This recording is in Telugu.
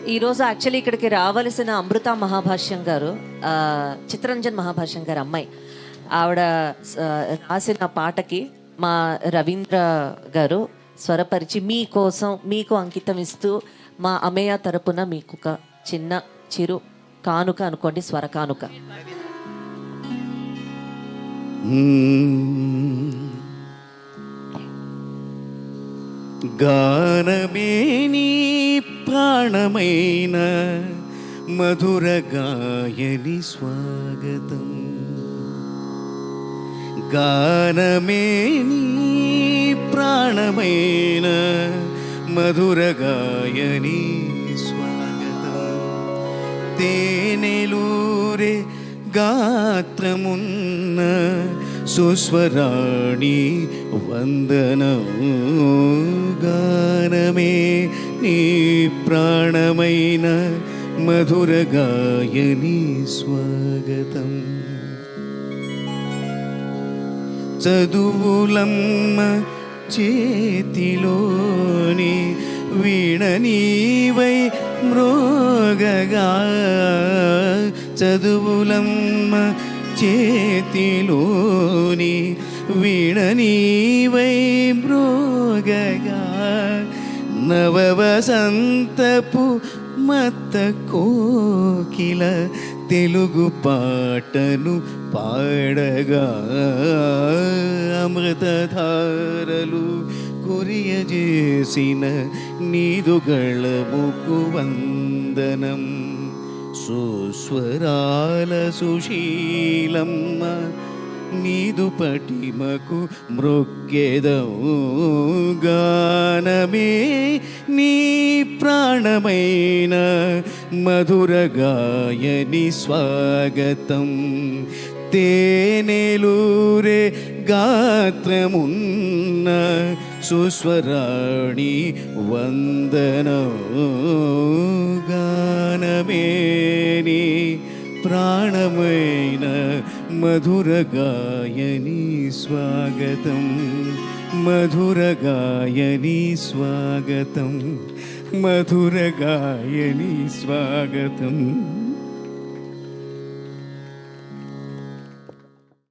ఈరోజు యాక్చువల్లీ ఇక్కడికి రావలసిన అమృత మహాభాష్యం గారు, చిత్తరంజన్ మహాభాష్యం గారు అమ్మాయి, ఆవిడ రాసిన పాటకి మా రవీంద్ర గారు స్వరపరిచి మీకోసం మీకు అంకితం ఇస్తూ మా అమేయ తరపున మీకు ఒక చిన్న చిరు కానుక అనుకోండి, స్వర కానుక. గానమే నీ ప్రాణమైన మధుర గాయని స్వాగతం. గానమే నీ ప్రాణమైన మధుర గాయని స్వాగతం. తేనెలూరే గాత్రమున్న సుస్వరాణి వందనం. గానమే నీ ప్రాణమైన మధుర గాయని స్వాగతం. చదువులమ్మ చేతిలోని వీణ నీవై మ్రోగగా. చదువులమ్మ చేతిలోని వీణ నీవై మ్రోగగా. నవవసంతపు మత్త కోకిల తెలుగు పాటను పాడగా. అమృతధారలు కురియజేసిన నీదు గళముకు వందనం. సుస్వరాల సుశీలమ్మ నీదు పటిమకు మ్రొక్కెదము. గానమే నీ ప్రాణమైన మధుర గాయని స్వాగతం. తేనెలూరే గాత్రమున్న సుస్వరాణి వందనం. గానమే నీ ప్రాణమైన మధుర గాయని స్వాగతం. మధుర గాయని స్వాగతం. మధుర గాయని స్వాగతం.